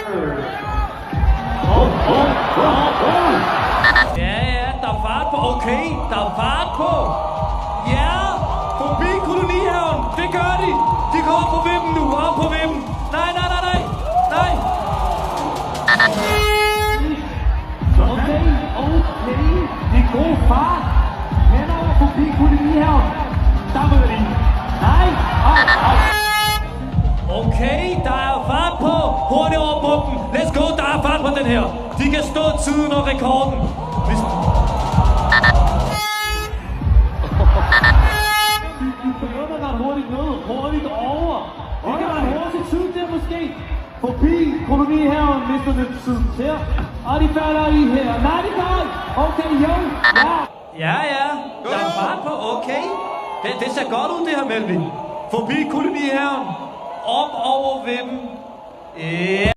Ja, der er fart på. Okay, der er fart på. Ja, forbi kolonihaven. Det gør de. De går op på vippen nu. Op på vippen. Nej. Okay. Det er god fart. Henover forbi kolonihaven. Der møder de. Nej. Okay, der er fart på. Hurtigt over på dem. Let's go, der er fart på den her. De kan stå tiden og rekorden. Noget, der ret hurtigt ned. Hurtigt over. Det kan være en hurtig tid der måske. Forbi kolonihaven mister det tid her. Og de falder i her. Nej, de gør. Okay, jo. Ja. Der er fart på. Okay. Det ser godt ud, det her, Melvin. Forbi kolonihaven. Op over vippen. Ja.